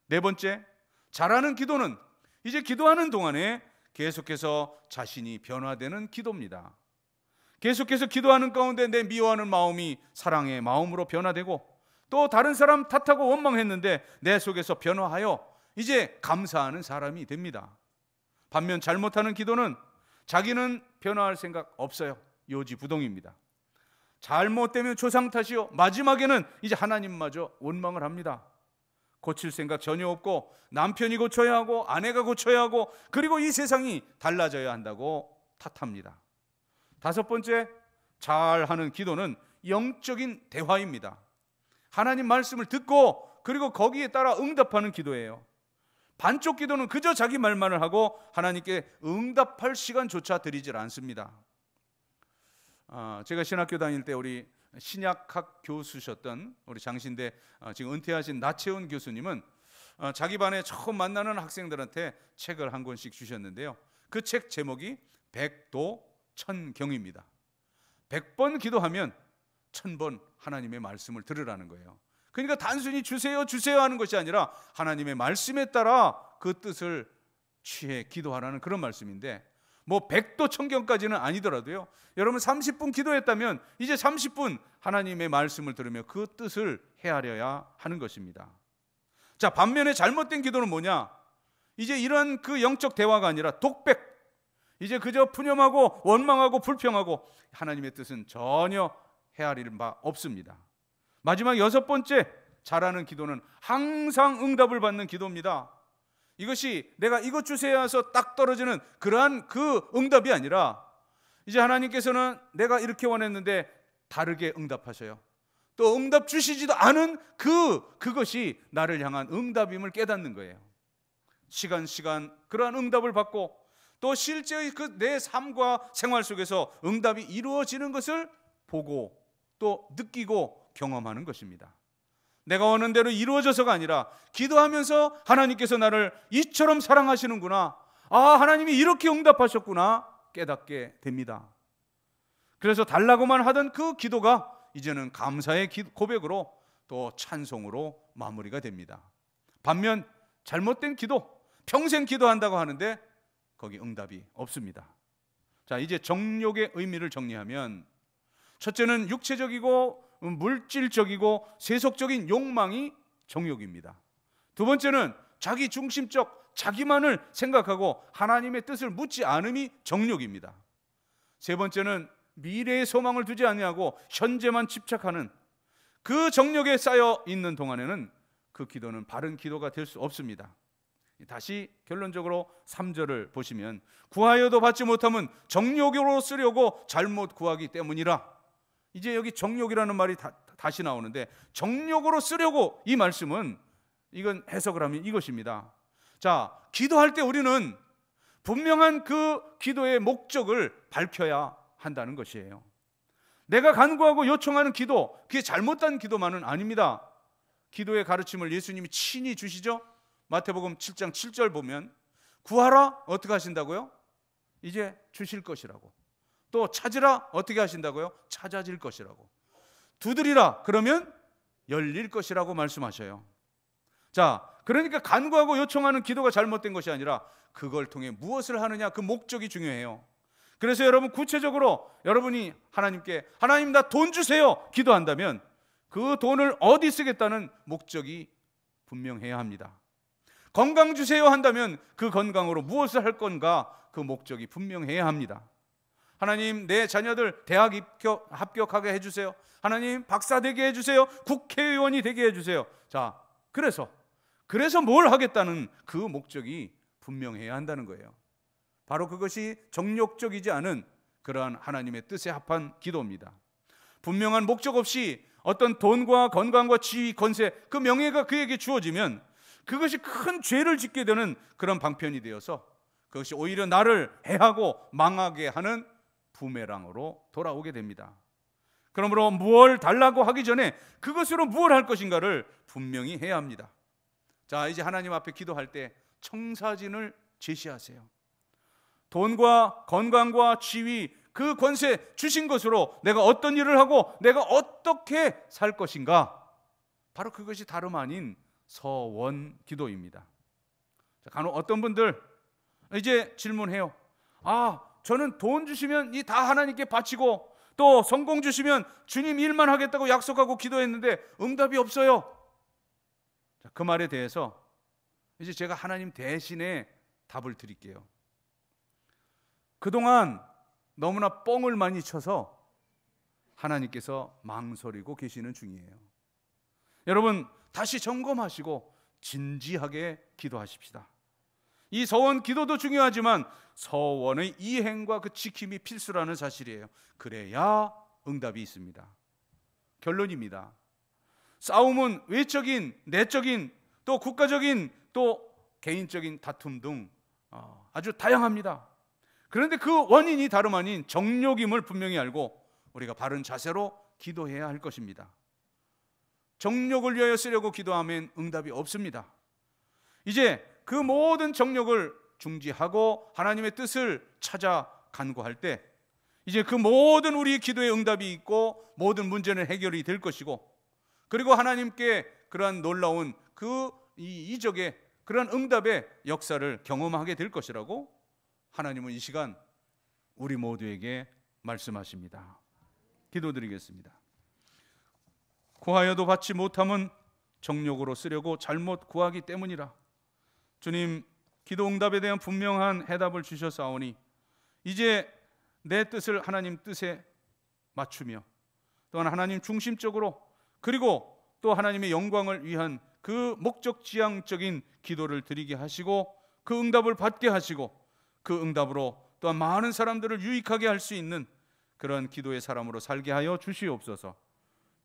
네 번째, 잘하는 기도는 이제 기도하는 동안에 계속해서 자신이 변화되는 기도입니다. 계속해서 기도하는 가운데 내 미워하는 마음이 사랑의 마음으로 변화되고, 또 다른 사람 탓하고 원망했는데 내 속에서 변화하여 이제 감사하는 사람이 됩니다. 반면 잘못하는 기도는 자기는 변화할 생각 없어요. 요지부동입니다. 잘못되면 조상 탓이요, 마지막에는 이제 하나님마저 원망을 합니다. 고칠 생각 전혀 없고, 남편이 고쳐야 하고 아내가 고쳐야 하고, 그리고 이 세상이 달라져야 한다고 탓합니다. 다섯 번째, 잘하는 기도는 영적인 대화입니다. 하나님 말씀을 듣고 그리고 거기에 따라 응답하는 기도예요. 반쪽 기도는 그저 자기 말만을 하고 하나님께 응답할 시간조차 드리질 않습니다. 제가 신학교 다닐 때 우리 신약학 교수셨던 우리 장신대 지금 은퇴하신 나채훈 교수님은 자기 반에 처음 만나는 학생들한테 책을 한 권씩 주셨는데요. 그 책 제목이 백도천경입니다. 100번 기도하면 1000번 하나님의 말씀을 들으라는 거예요. 그러니까 단순히 주세요 하는 것이 아니라 하나님의 말씀에 따라 그 뜻을 취해 기도하라는 그런 말씀인데, 뭐 100도 청경까지는 아니더라도요, 여러분 30분 기도했다면 이제 30분 하나님의 말씀을 들으며 그 뜻을 헤아려야 하는 것입니다. 자, 반면에 잘못된 기도는 뭐냐? 이제 이런 그 영적 대화가 아니라 독백, 이제 그저 푸념하고 원망하고 불평하고 하나님의 뜻은 전혀 헤아릴 바 없습니다. 마지막 6번째, 잘하는 기도는 항상 응답을 받는 기도입니다. 이것이 내가 이것 주세요 해서 딱 떨어지는 그러한 그 응답이 아니라, 이제 하나님께서는 내가 이렇게 원했는데 다르게 응답하셔요. 또 응답 주시지도 않은 그것이 나를 향한 응답임을 깨닫는 거예요. 시간 그러한 응답을 받고 또 실제의 그 내 삶과 생활 속에서 응답이 이루어지는 것을 보고 또 느끼고 경험하는 것입니다. 내가 원하는 대로 이루어져서가 아니라 기도하면서 하나님께서 나를 이처럼 사랑하시는구나, 아, 하나님이 이렇게 응답하셨구나 깨닫게 됩니다. 그래서 달라고만 하던 그 기도가 이제는 감사의 고백으로 또 찬송으로 마무리가 됩니다. 반면 잘못된 기도, 평생 기도한다고 하는데 거기 응답이 없습니다. 자, 이제 정욕의 의미를 정리하면, 첫째는 육체적이고 물질적이고 세속적인 욕망이 정욕입니다. 두 번째는 자기 중심적, 자기만을 생각하고 하나님의 뜻을 묻지 않음이 정욕입니다. 세 번째는 미래의 소망을 두지 아니하고 현재만 집착하는 그 정욕에 쌓여 있는 동안에는 그 기도는 바른 기도가 될 수 없습니다. 다시 결론적으로 3절을 보시면, 구하여도 받지 못하면 정욕으로 쓰려고 잘못 구하기 때문이라. 이제 여기 정욕이라는 말이 다시 나오는데, 정욕으로 쓰려고, 이 말씀은 이건 해석을 하면 이것입니다. 자, 기도할 때 우리는 분명한 그 기도의 목적을 밝혀야 한다는 것이에요. 내가 간구하고 요청하는 기도, 그게 잘못된 기도만은 아닙니다. 기도의 가르침을 예수님이 친히 주시죠. 마태복음 7장 7절 보면, 구하라, 어떻게 하신다고요? 이제 주실 것이라고. 또 찾으라, 어떻게 하신다고요? 찾아질 것이라고. 두드리라, 그러면 열릴 것이라고 말씀하셔요. 자, 그러니까 간구하고 요청하는 기도가 잘못된 것이 아니라 그걸 통해 무엇을 하느냐, 그 목적이 중요해요. 그래서 여러분, 구체적으로 여러분이 하나님께 하나님 나 돈 주세요 기도한다면 그 돈을 어디 쓰겠다는 목적이 분명해야 합니다. 건강 주세요 한다면 그 건강으로 무엇을 할 건가, 그 목적이 분명해야 합니다. 하나님 내 자녀들 대학 합격하게 해주세요. 하나님 박사 되게 해주세요. 국회의원이 되게 해주세요. 자, 그래서 뭘 하겠다는 그 목적이 분명해야 한다는 거예요. 바로 그것이 정욕적이지 않은 그러한 하나님의 뜻에 합한 기도입니다. 분명한 목적 없이 어떤 돈과 건강과 지위, 권세, 그 명예가 그에게 주어지면 그것이 큰 죄를 짓게 되는 그런 방편이 되어서 그것이 오히려 나를 해하고 망하게 하는 부메랑으로 돌아오게 됩니다. 그러므로 무엇을 달라고 하기 전에 그것으로 무엇을 할 것인가를 분명히 해야 합니다. 자, 이제 하나님 앞에 기도할 때 청사진을 제시하세요. 돈과 건강과 지위, 그 권세 주신 것으로 내가 어떤 일을 하고 내가 어떻게 살 것인가, 바로 그것이 다름 아닌 서원 기도입니다. 자, 간혹 어떤 분들 이제 질문해요. 아, 저는 돈 주시면 이 다 하나님께 바치고 또 성공 주시면 주님 일만 하겠다고 약속하고 기도했는데 응답이 없어요. 자, 그 말에 대해서 이제 제가 하나님 대신에 답을 드릴게요. 그동안 너무나 뻥을 많이 쳐서 하나님께서 망설이고 계시는 중이에요. 여러분, 다시 점검하시고 진지하게 기도하십시다. 이 서원 기도도 중요하지만 서원의 이행과 그 지킴이 필수라는 사실이에요. 그래야 응답이 있습니다. 결론입니다. 싸움은 외적인, 내적인, 또 국가적인, 또 개인적인 다툼 등 아주 다양합니다. 그런데 그 원인이 다름 아닌 정욕임을 분명히 알고 우리가 바른 자세로 기도해야 할 것입니다. 정욕을 위하여 쓰려고 기도하면 응답이 없습니다. 이제 그 모든 정욕을 중지하고 하나님의 뜻을 찾아 간구할 때 이제 그 모든 우리 기도의 응답이 있고 모든 문제는 해결이 될 것이고, 그리고 하나님께 그러한 놀라운 그 이적의 그러한 응답의 역사를 경험하게 될 것이라고 하나님은 이 시간 우리 모두에게 말씀하십니다. 기도드리겠습니다. 구하여도 받지 못함은 정욕으로 쓰려고 잘못 구하기 때문이라. 주님, 기도 응답에 대한 분명한 해답을 주셨사오니 이제 내 뜻을 하나님 뜻에 맞추며 또한 하나님 중심적으로, 그리고 또 하나님의 영광을 위한 그 목적 지향적인 기도를 드리게 하시고 그 응답을 받게 하시고 그 응답으로 또한 많은 사람들을 유익하게 할 수 있는 그런 기도의 사람으로 살게 하여 주시옵소서.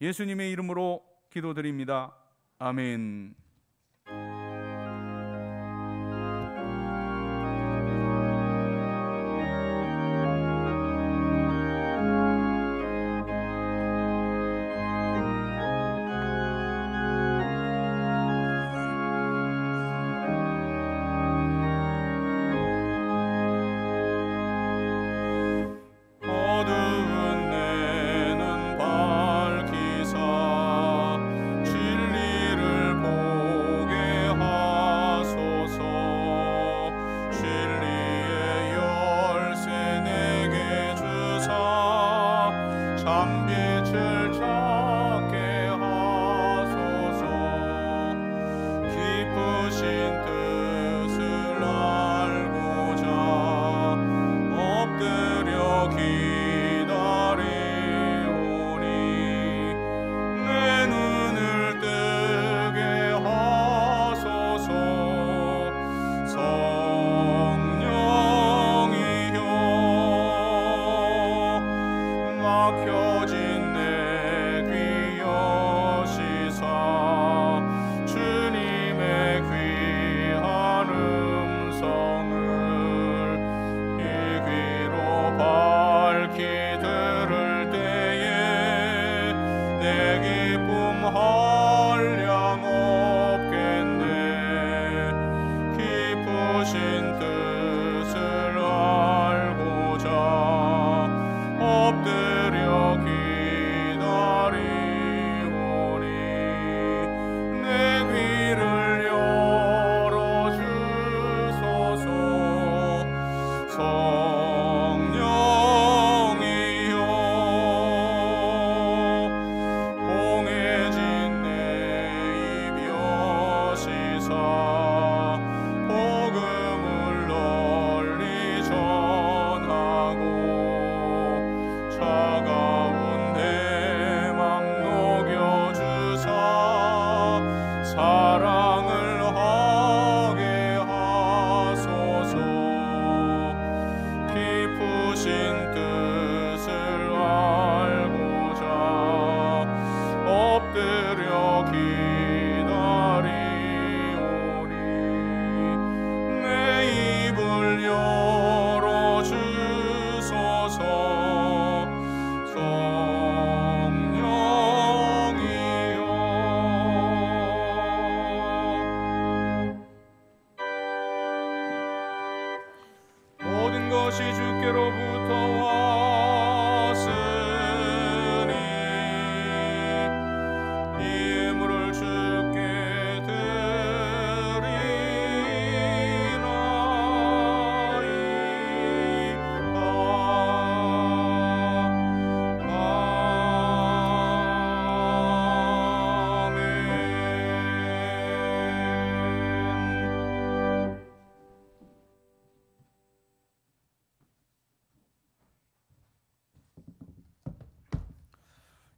예수님의 이름으로 기도드립니다. 아멘.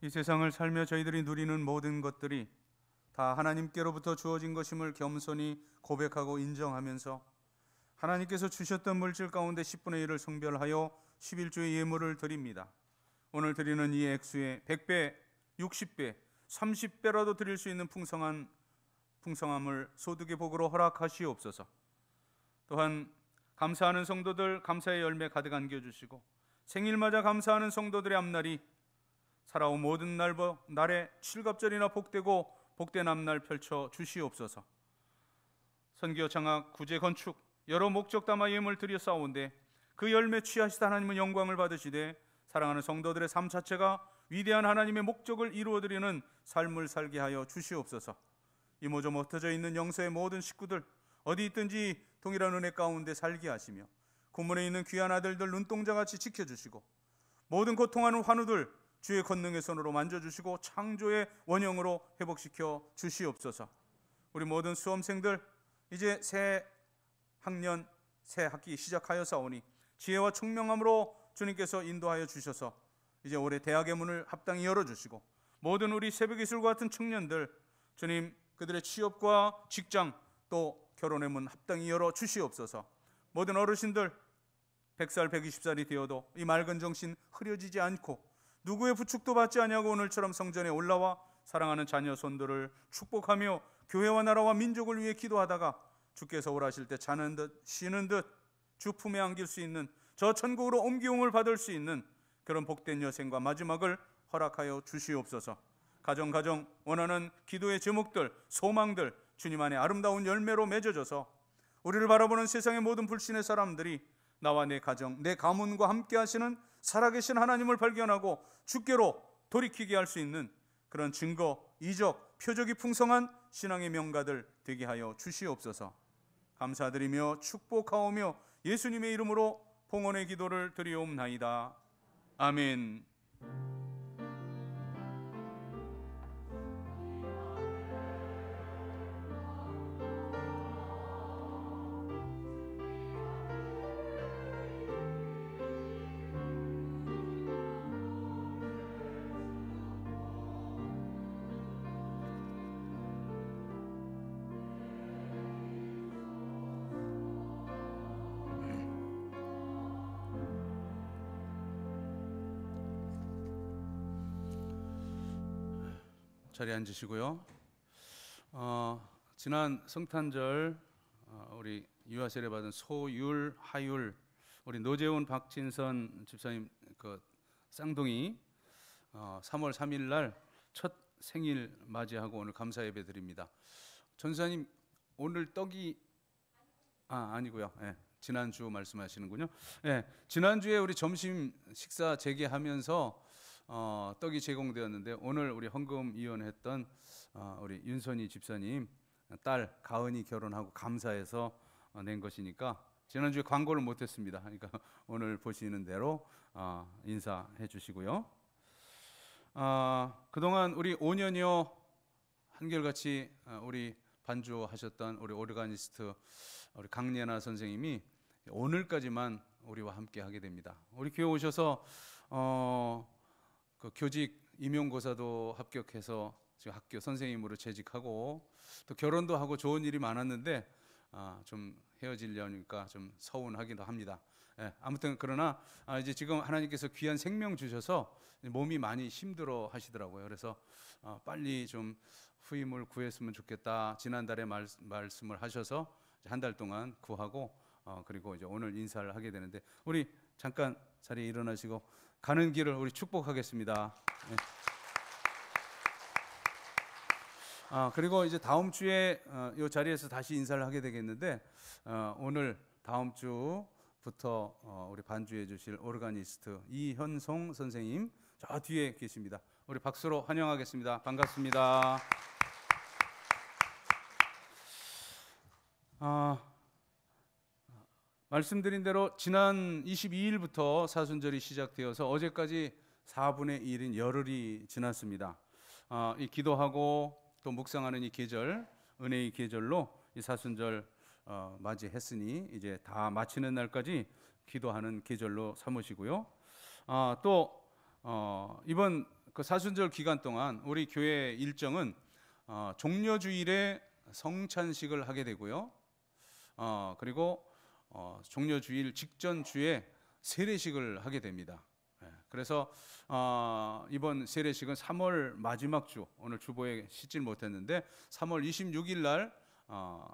이 세상을 살며 저희들이 누리는 모든 것들이 다 하나님께로부터 주어진 것임을 겸손히 고백하고 인정하면서 하나님께서 주셨던 물질 가운데 10분의 1을 성별하여 11조의 예물을 드립니다. 오늘 드리는 이 액수에 100배, 60배, 30배라도 드릴 수 있는 풍성함을 소득의 복으로 허락하시옵소서. 또한 감사하는 성도들 감사의 열매 가득 안겨주시고 생일맞아 감사하는 성도들의 앞날이 살아온 모든 날에 칠갑절이나 복되고 복된 앞날 펼쳐 주시옵소서. 선교 장학 구제 건축 여러 목적 담아 예물 드려 싸운데 그 열매 취하시다 하나님은 영광을 받으시되 사랑하는 성도들의 삶 자체가 위대한 하나님의 목적을 이루어드리는 삶을 살게 하여 주시옵소서. 이모저모 흩어져 있는 영서의 모든 식구들 어디 있든지 동일한 은혜 가운데 살게 하시며 구문에 있는 귀한 아들들 눈동자같이 지켜주시고 모든 고통하는 환우들 주의 권능의 손으로 만져주시고 창조의 원형으로 회복시켜 주시옵소서. 우리 모든 수험생들 이제 새 학년 새 학기 시작하여사오니 지혜와 총명함으로 주님께서 인도하여 주셔서 이제 올해 대학의 문을 합당히 열어주시고 모든 우리 새벽이슬과 같은 청년들 주님 그들의 취업과 직장 또 결혼의 문 합당히 열어 주시옵소서. 모든 어르신들 100살 120살이 되어도 이 맑은 정신 흐려지지 않고 누구의 부축도 받지 아니하고 오늘처럼 성전에 올라와 사랑하는 자녀 손들을 축복하며 교회와 나라와 민족을 위해 기도하다가 주께서 오라실 때 자는 듯 쉬는 듯 주 품에 안길 수 있는 저 천국으로 옮기움을 받을 수 있는 그런 복된 여생과 마지막을 허락하여 주시옵소서. 가정 원하는 기도의 제목들 소망들 주님 안에 아름다운 열매로 맺어져서 우리를 바라보는 세상의 모든 불신의 사람들이 나와 내 가정 내 가문과 함께 하시는 살아계신 하나님을 발견하고 주께로 돌이키게 할 수 있는 그런 증거, 이적, 표적이 풍성한 신앙의 명가들 되게 하여 주시옵소서. 감사드리며 축복하오며 예수님의 이름으로 봉헌의 기도를 드리옵나이다. 아멘. 자리에 앉으시고요. 지난 성탄절 우리 유아 세례 받은 소율, 하율, 우리 노재훈, 박진선 집사님 그 쌍둥이 3월 3일 날 첫 생일 맞이하고 오늘 감사 예배 드립니다. 전사님 오늘 떡이 아니고요. 네, 지난주 말씀하시는군요. 네, 지난주에 우리 점심 식사 재개하면서 떡이 제공되었는데 오늘 우리 헌금위원했던 우리 윤선희 집사님 딸 가은이 결혼하고 감사해서 낸 것이니까 지난주에 광고를 못했습니다. 그러니까 오늘 보시는 대로 인사해 주시고요. 그동안 우리 5년여 한결같이 우리 반주하셨던 우리 오르가니스트 우리 강예나 선생님이 오늘까지만 우리와 함께 하게 됩니다. 우리 교회 오셔서 그 교직 임용고사도 합격해서 지금 학교 선생님으로 재직하고 또 결혼도 하고 좋은 일이 많았는데 좀 헤어지려니까 좀 서운하기도 합니다. 예, 아무튼 그러나 이제 지금 하나님께서 귀한 생명 주셔서 몸이 많이 힘들어 하시더라고요. 그래서 빨리 좀 후임을 구했으면 좋겠다. 지난달에 말씀을 하셔서 한 달 동안 구하고 그리고 이제 오늘 인사를 하게 되는데 우리 잠깐 자리에 일어나시고 가는 길을 우리 축복하겠습니다. 네. 그리고 이제 다음 주에 이 자리에서 다시 인사를 하게 되겠는데 오늘 다음 주부터 우리 반주해 주실 오르가니스트 이현송 선생님 저 뒤에 계십니다. 우리 박수로 환영하겠습니다. 반갑습니다. 말씀드린 대로 지난 22일부터 사순절이 시작되어서 어제까지 4분의 1인 열흘이 지났습니다. 이 기도하고 또 묵상하는 이 계절, 은혜의 계절로 이 사순절 맞이했으니 이제 다 마치는 날까지 기도하는 계절로 삼으시고요. 또 이번 그 사순절 기간 동안 우리 교회 일정은 종려주일에 성찬식을 하게 되고요. 그리고 종려주일 직전 주에 세례식을 하게 됩니다. 그래서 이번 세례식은 3월 마지막 주, 오늘 주보에 싣질 못했는데 3월 26일 날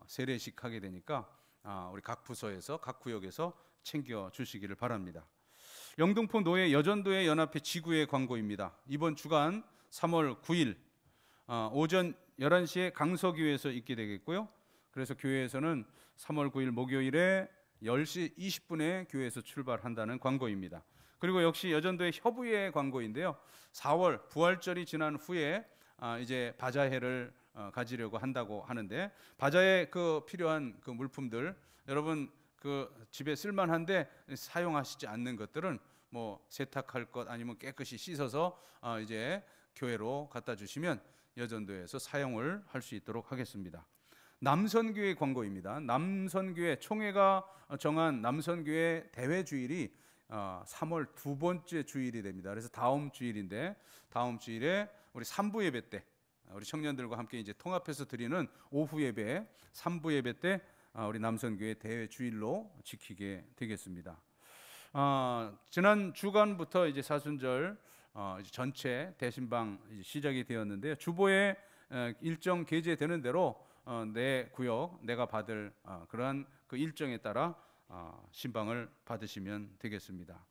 세례식 하게 되니까 우리 각 부서에서 각 구역에서 챙겨 주시기를 바랍니다. 영등포 노예 여전도회 연합회 지구의 광고입니다. 이번 주간 3월 9일 오전 11시에 강서교회에서 있게 되겠고요. 그래서 교회에서는 3월 9일 목요일에 10시 20분에 교회에서 출발한다는 광고입니다. 그리고 역시 여전도의 협의회 광고인데요. 4월 부활절이 지난 후에 이제 바자회를 가지려고 한다고 하는데 바자회 그 필요한 그 물품들 여러분 그 집에 쓸만한데 사용하시지 않는 것들은 뭐 세탁할 것 아니면 깨끗이 씻어서 이제 교회로 갖다 주시면 여전도에서 사용을 할 수 있도록 하겠습니다. 남선교회 광고입니다. 남선교회 총회가 정한 남선교회 대회 주일이 3월 두 번째 주일이 됩니다. 그래서 다음 주일인데 다음 주일에 우리 3부 예배 때 우리 청년들과 함께 이제 통합해서 드리는 오후 예배 3부 예배 때 우리 남선교회 대회 주일로 지키게 되겠습니다. 지난 주간부터 이제 사순절 이제 전체 대신방 이제 시작이 되었는데요. 주보에 일정 게재되는 대로 내 구역 내가 받을 그러한 그 일정에 따라 신방을 받으시면 되겠습니다.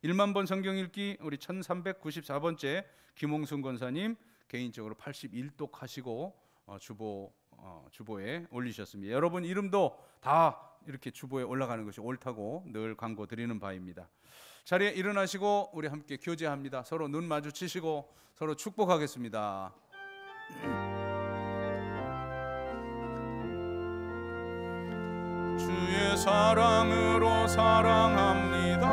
1만 번 성경 읽기 우리 1394번째 김홍순 권사님 개인적으로 81독 하시고 주보에 올리셨습니다. 여러분 이름도 다 이렇게 주보에 올라가는 것이 옳다고 늘 광고 드리는 바입니다. 자리에 일어나시고 우리 함께 교제합니다. 서로 눈 마주치시고 서로 축복하겠습니다. 주의 사랑으로 사랑합니다.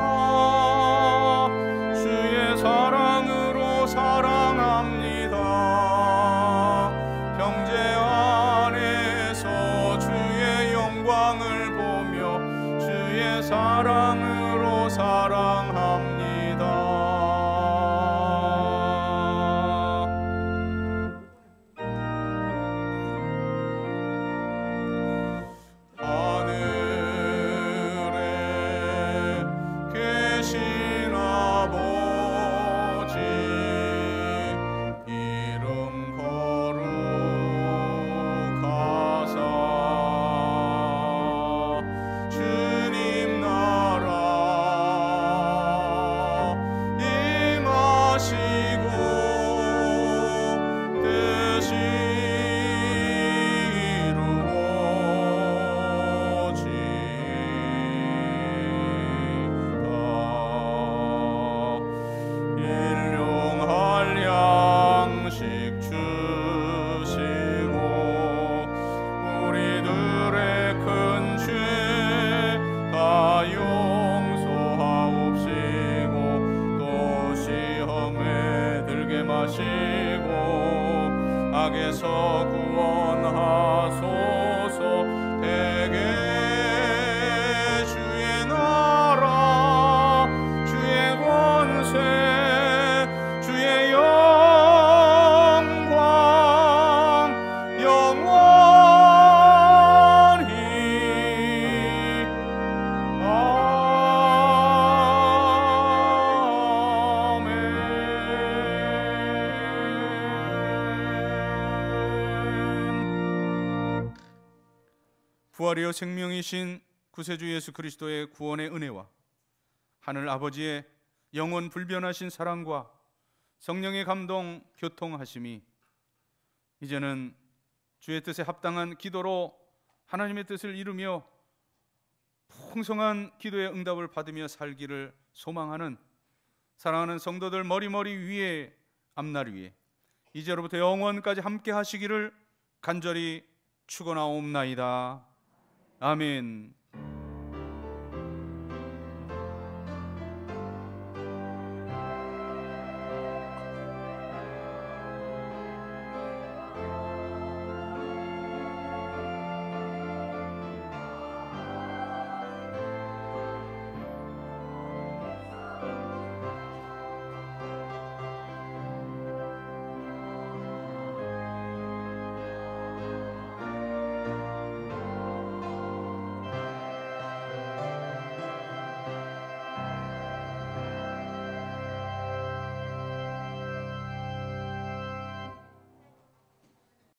주의 사랑으로 사랑합니다. 형제 안에서 주의 영광을 보며 주의 사랑으로 사랑합니다. 악에서 구원하소서. 대개 주의 나라 주의 권세 주의 영광 영원히 부활이요 생명이신 구세주 예수 그리스도의 구원의 은혜와 하늘 아버지의 영원 불변하신 사랑과 성령의 감동 교통하심이 이제는 주의 뜻에 합당한 기도로 하나님의 뜻을 이루며 풍성한 기도의 응답을 받으며 살기를 소망하는 사랑하는 성도들 머리머리 위에 앞날 위에 이제로부터 영원까지 함께 하시기를 간절히 축원하옵나이다. 아멘.